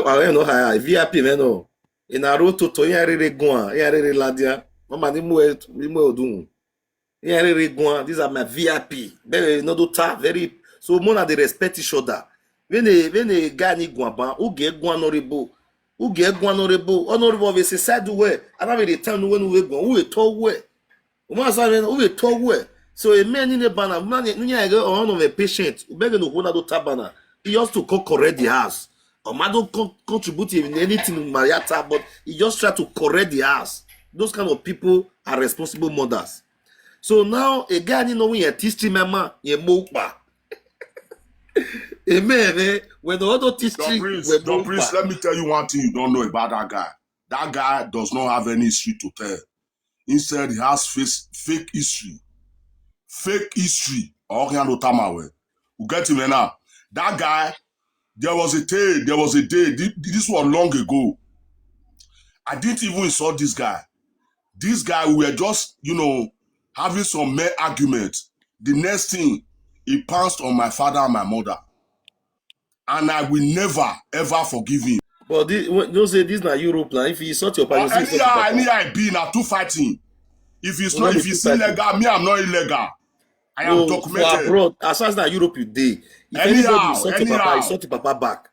I know how VIP no. In a road to yare gwan, yare ladia. Mama ni mo odun. Yare gwan, these are my VIP. Very no do ta very so more they respect each other. When a guy ni gwan ban, who get gwan honorable. Who get honorable of a side way. I don't really tell when we go. Who told way. Who told way. So a man in a banner, man, on of a patient, who begging to one other tabana. He used to correct the house. Or man don't contribute in anything in Mariata, but he just try to correct the house. Those kind of people are responsible mothers. So now a guy you know when you teach him mama, you mopa. Amen. When the other teaching,
the prince, let me tell you one thing you don't know about that guy. That guy does not have any history to tell. Instead, he has fake history. Fake history. You get him now. That guy, there was a day. This was long ago. I didn't even insult this guy. This guy, we were just, having some mere arguments. The next thing, he pounced on my father and my mother. And I will never, ever forgive him.
But don't say this is not Europe now. If you insult your parents,
I be now two fighting. If it's not, if it's illegal, me, I'm not illegal. I am documented.
For abroad, as far as that Europe you day. If anybody insult your papa, insult your papa back.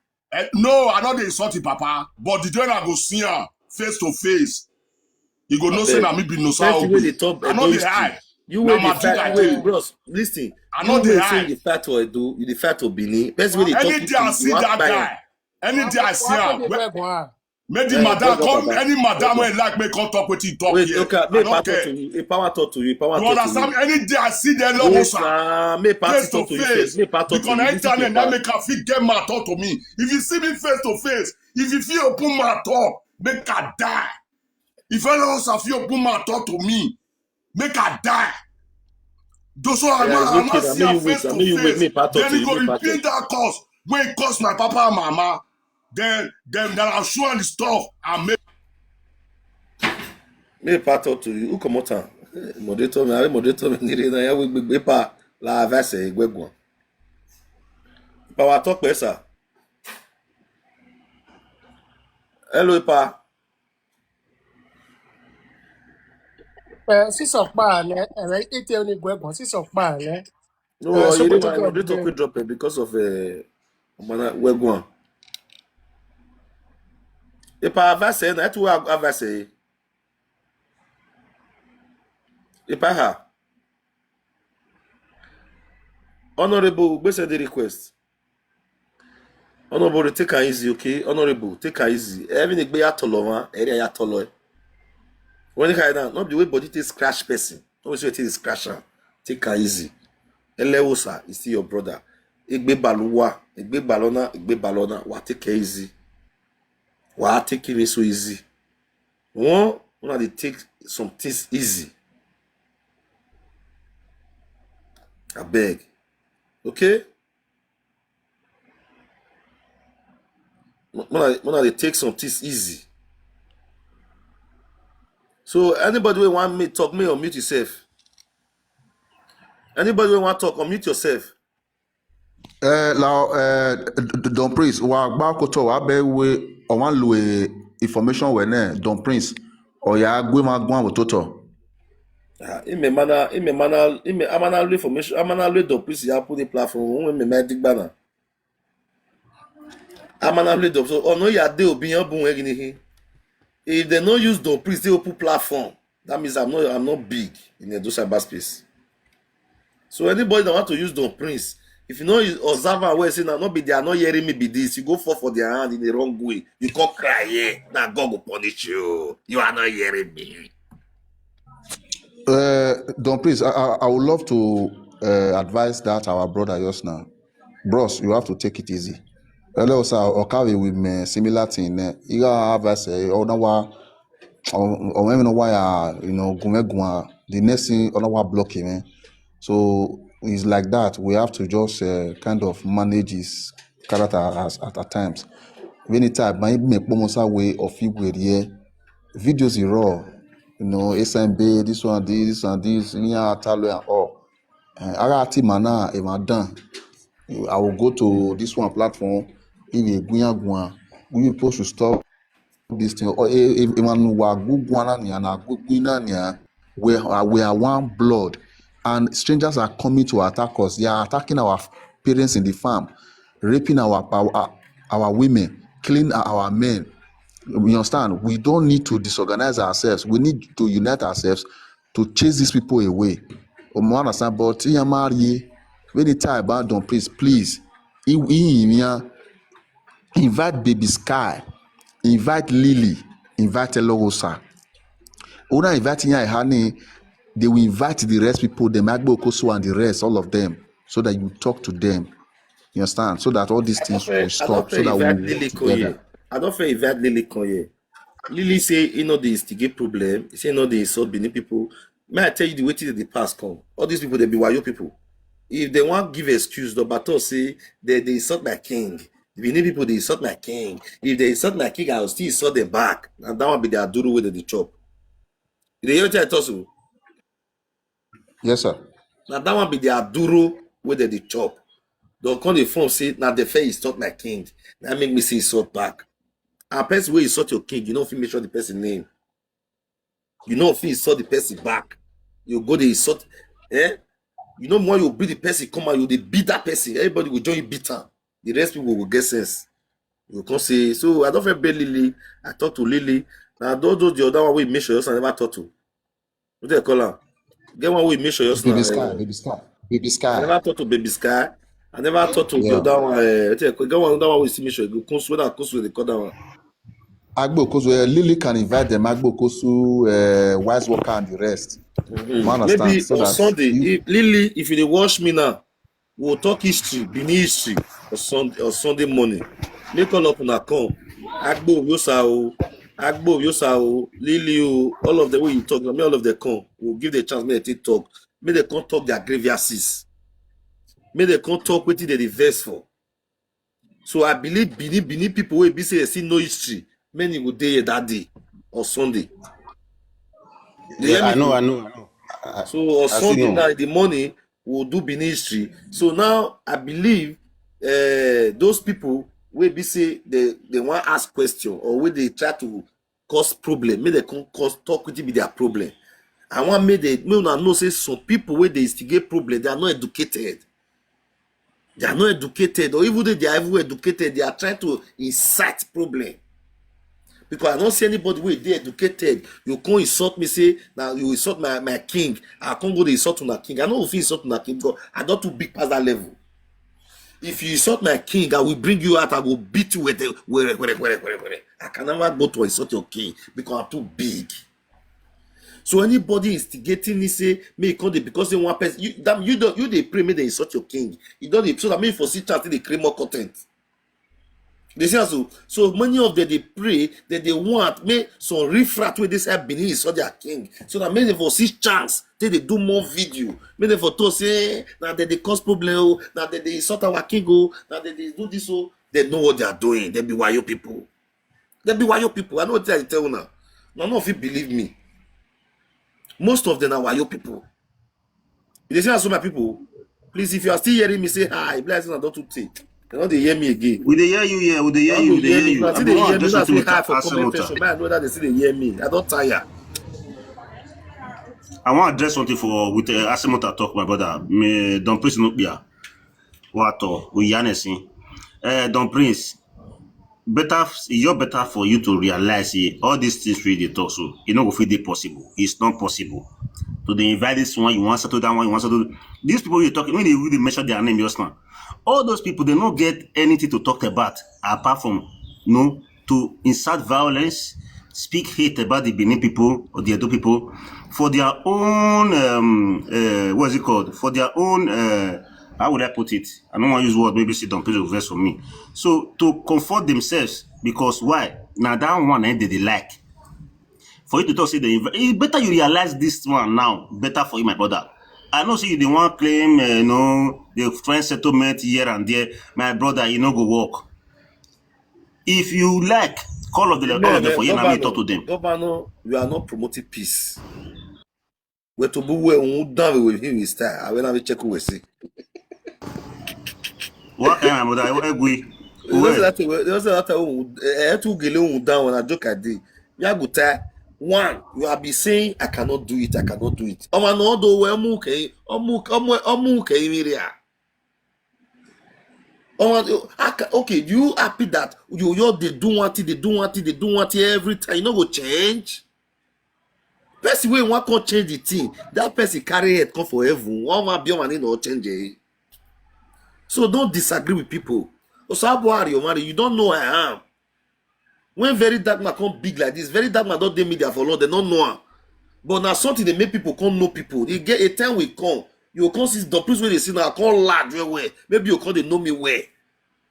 No, I know they insult your papa, but the day I go see him face to face, he go no say na me be no say. I know they hide.
You wait the fact, wait, bros. Listen.
I know they hide.
You the fact to Edo, you the fact to Benin. Best way they
talk. Any day I see that guy, any day I see him, Make the madam come, any madam when like me come talk with you talk
wait,
here.
okay,
I don't care.
a power talk to you, power
You
talk to
understand?
you.
Any day I see the Lowosa
May party
face to
talk to you first.
face,
May part talk
because
to you.
internet that make a fit get mad talk to me. If you see me face to face, if you feel open my talk, make I die. If Lowosa feel open my talk to me, make I die. Those I must see her face to face. Then he go repeat that cause when it cost my papa and mama. Then I'll show the stuff and make.
May part talk to you. Who come out? Moderator me nire na ya we gbegbe pa la avase igwegun. Power talk pesa. Hello pa.
Sísọ̀pá rẹ̀ ẹ̀rẹ́ ètè onígbẹ̀gbọ̀n sísọ̀pá rẹ̀.
No, you didn't moderator quick drop it because of Weguan. Ipa avase na etu avase. Ipa ha. Honorable, gbese the request. Honorable, take her easy, okay? Honorable, take her easy. Even if you are area ya tolo. When you carry down, not the way body take scratch person. Don't say it is scratcher. Take her easy. Elewosa is still your brother. Igbe balona. Wa take her easy. Wa take him so easy. One they take some things easy. I beg. Okay? When they take some things easy. So anybody who want me talk, me unmute yourself. Anybody who want to talk, unmute yourself.
Don Prince, wa gba koto wa be we o wan lo information we na Don Prince o ya gbe ma gwan ototo.
Amana information, amana le Don Prince ya put the platform we me digba na. Amana le Don so ono ya de obi yan bun egini hin. If they no use Don Prince, they open platform. That means I'm not big in the cyberspace. So anybody that want to use Don Prince, if you know observe and where say now not be they are not hearing me be this, you go for their hand in the wrong way. You go cry, yeah. Now God will punish you. You are not hearing me.
Don Prince, I would love to advise that our brother just now. Bros, you have to take it easy. Hello, sir. Okawe with me similar thing. You have us or even why the next thing on block him. So it's like that. We have to just kind of manage his character at times. Anytime, my make pomosa way of figure here. Videos is raw. SMB, this one, this and this, Talo and all. Arati mana done. I will go to this one platform. If we supposed to stop this thing, or even we are one blood, and strangers are coming to attack us. They are attacking our parents in the farm, raping our women, killing our men. You understand? We don't need to disorganize ourselves. We need to unite ourselves to chase these people away. Understand? But when the time about Don Prince, please, invite Baby Sky, invite Lily, invite Elowosa. Una inviting honey, they will invite the rest people, the Magbo Koso and the rest, all of them, so that you talk to them. You understand? So that all these things will stop. So that we work together.
I don't feel invite Lily Koye. Lily say they instigate problem. He say they insult Benin people. May I tell you the way till the past come? All these people they be Wayo people. If they want give excuse, the battle say they insult my king. The Benin people they insult my king. If they insult my king, I will still insult them back. And that one be their duru with the chop. They hear what I told you?
Yes, sir.
Now that one be their duru with the chop. Don't come the phone say now the fair insult my king. That make me say insult back. And person where insult your king, you know if you make sure the person name. You know if you insult the person back. You go the insult, You know more you beat the person, come out, you they beat that person. Everybody will join you beat her. The rest people will get sense. You can say, so I don't feel bad Lily. I talk to Lily. Now those the other one we make sure I never talk to. What do you call her? Get one we make sure
Baby Sky.
I never talk to Baby Sky. I never talk to the other one. Get one we see make sure you go console that console they call that one.
Agbokoso, Lily can invite them, Agbokosu, Wise Worker and the rest. Understand?
Maybe
So
on
that
Sunday, Lily, if you watch me now, we'll talk history, Benin history, or Sunday morning. Make all up on a come. Agbo, Yosa, Lily, all of the way you talk, all of them come. We'll give the chance, make they talk. May they come talk their grievances. May they come talk with the reverse for. So I believe Benin people will be say they see no history. Many will day that day or Sunday.
Yeah, I know.
So on Sunday now in the morning we'll do Benin history. So now I believe those people will be say they want to ask question or will they try to cause problem. Maybe they can talk with it be their problem. I want may know say some people where they instigate problem, they are not educated. They are not educated, or even though they are even educated, they are trying to incite problem. Because I don't see anybody where they educated. You can't insult me, say, now you insult my king. I can't go to insult my king. I know if you insult my king, because I'm not too big past that level. If you insult my king, I will bring you out, I will beat you with the I can never go to insult your king because I'm too big. So anybody instigating me say me come because they want person you they pray me they insult your king. You don't so that me for see chance they create more content. They say so many of them they pray that they want me some refrat with this have Benin insult their king. So that many for see chance they do more video. Many for to say now that they cause problem, now that they insult our king, now that they do this they know what they are doing. They be wayo people. They be wayo people. I know what I tell you now. None of you believe me. Most of them are wayo people. If they say so my people, please, if you are still hearing me say hi, blessing I don't take. They don't hear me again.
Will they hear you? Yeah, will they hear you? They hear you.
I they hear me. That's say hi for comment section. I know that they still hear me. I don't tire.
I want to address something for with Asimota talk, my brother. Me Don Prince no be what we Yanesi. Don Prince, you're better for you to realize all these things really talk so you know if it possible. It's not possible. So they invite this one, you want to settle that one, you want to do these people you're talking when they really mention their name just now. All those people they don't get anything to talk about apart from to incite violence, speak hate about the Benin people or the Edo people for their own what is it called? For their own how would I put it? I don't want to use word, maybe sit down, put a verse for me. So to comfort themselves, because why? Now that one they like. For you to talk, say it's better you realize this one now. Better for you, my brother. I know, see, they want claim, the friend settlement here and there. My brother, you know, go work. If you like, call of the all of them for you and me talk to them.
Governor, you are not promoting peace. We're to be where down with him is time. I will have a check with see.
What kind of brother? I agree.
There's that two get down when I joke at day. You go tell. One, you have been saying, I cannot do it. Okay, you happy that they do one thing every time. You know go change. Person wey want to change the thing, that person carry head come for heaven. One be one no change it. So don't disagree with people. You don't know I am. When very dark man come big like this, very dark man don't dey media for long, they don't know him. But now something they make people come know people. They get a time will come. You come see the place where they see now, I call large where. Maybe you call they know me where.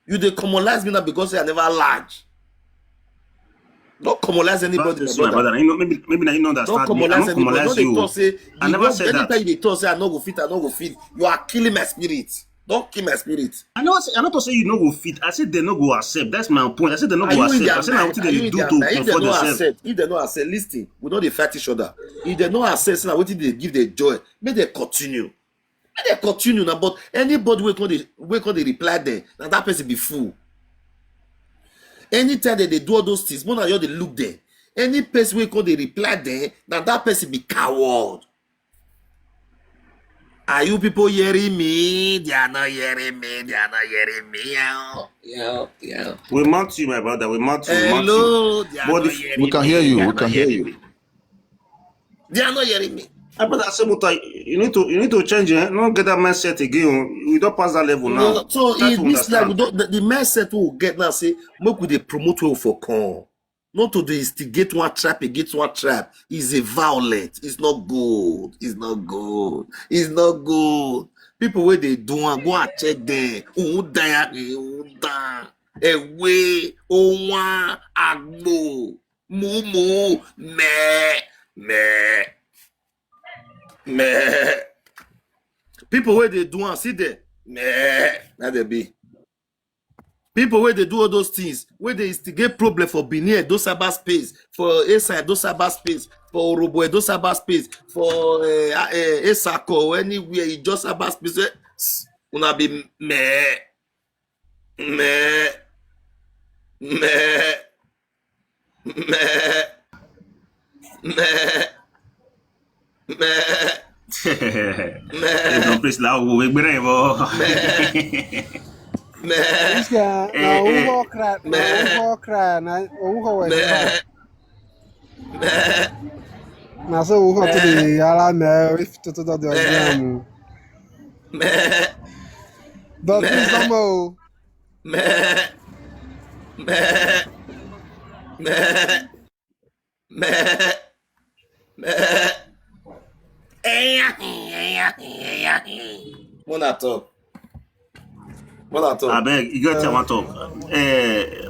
You they commonize me now because I never large. Don't commonize anybody, my brother.
You know, maybe now you know that.
Don't commonize anybody. Don't say
I never said that.
Anytime they talk say I no go fit. You are killing my spirit. Don't kill my spirit.
I not to say you no go fit. I said they no go accept. That's my point. I said they no go accept. I said now what they do to comfort themselves.
If they no accept, listen, we don't dey fight each other. If they no accept, now what they give the joy, may they continue. May they continue now. But anybody we can they reply there, now that person be fool. Anytime that they do all those things, more than you they look there. Any person we can they reply there, now that person be coward. Are you people hearing me? They are not hearing me. Yeah.
We mount you, my brother. We mount you.
Hello.
We can hear you. We can hear you.
They are not hearing me.
I brother, you need to change it. Don't get that mindset again. We don't pass that level now.
So it means like the mindset we will get now say, make we dey promote well for come. Not to instigate one trap against one trap. Is a violent. It's not good. It's not good. It's not good. People where they do and go and check them. Ewe, owa, agbo, mumu, me. People where they do and see them. That they be. People where they do all those things, where they instigate problem for Benin, those cyberspace, for Esa, those cyberspace, for Orobo, those cyberspace, for Esako, anywhere, you just cyberspace, una be meh.
Don't place là où we gbere bo.
Iska na uho kra na uho we. Na so uho to the yala me if to the diagram. But please don't move.
Mona talk.
I beg, you get one talk.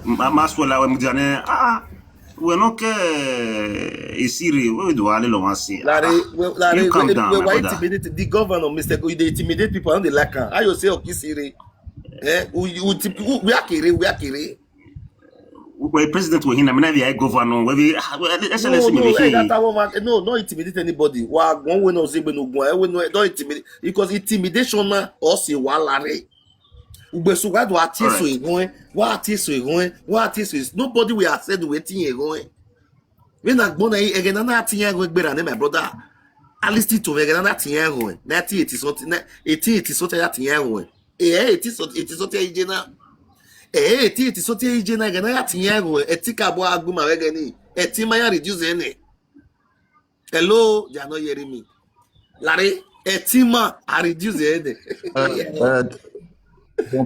Maswala we mudane we no ke isiri we do ale lo wan see.
Larry,
calm down,
why intimidate the governor, Mr. Go? They intimidate people and they like her. How you say Okisiri? We are kere.
We president we hina me na governor we
no intimidate anybody. Wa gon we no say be no gon. Don't intimidate because intimidation na or say wa Larry. Ugbesuga do atiso ehun, wa atiso ehun, wa atiso. Nobody will accept wetin ehun. When I born again, na atiyan ehun gbera na my brother. I listen to again na atiyan ehun. 1980 something, 1880 something atiyan ehun. 80 something ije na. 80 something ije na again na atiyan ehun. Etika bo aguma again ni. Etima ya reduce any. Hello, you are not hearing me. Larry, etima I reduce any.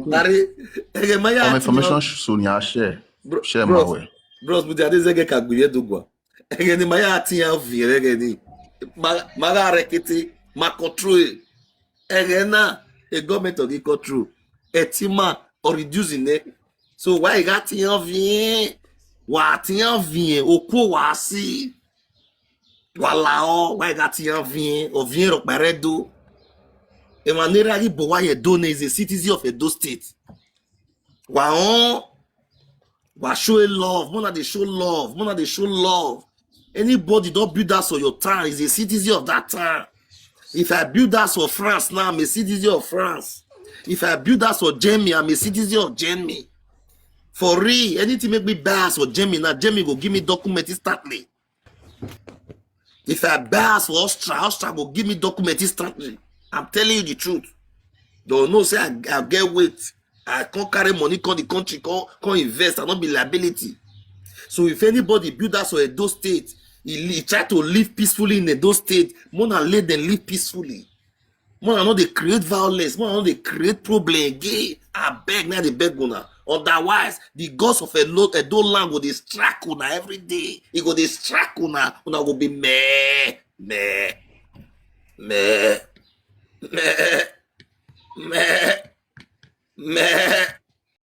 Larry,
some information so ni share my way.
Bros, but there is a guy can be do. Again, my atiyan vire again. Maga rekiti, ma control. Again na a government of the control. Etima or reducing it. So why got tiyan vien? Wa tiyan vien oku wa si. Wala o why got tiyan vien o vien ro paredo. Emanera ri bo wa ye do is a citizen of Edo State. Wa show love. Mona they show love. Anybody don't build that for your town is a citizen of that town. If I build that for France now, I'm a citizen of France. If I build that for Germany, I'm a citizen of Germany. For real, anything make me bias for Germany now, Germany go give me document instantly. If I bias for Austria go give me document instantly. I'm telling you the truth. Don't know say I get weight. I can't carry money, come the country, can't invest, I not be liability. So if anybody build that for Edo State, he try to live peacefully in Edo State, Mona let them live peacefully. Mona know they create violence, Mona know they create problem again. I beg now they beg una. Otherwise, the gods of Edo land go distract una every day. He go distract una go be meh.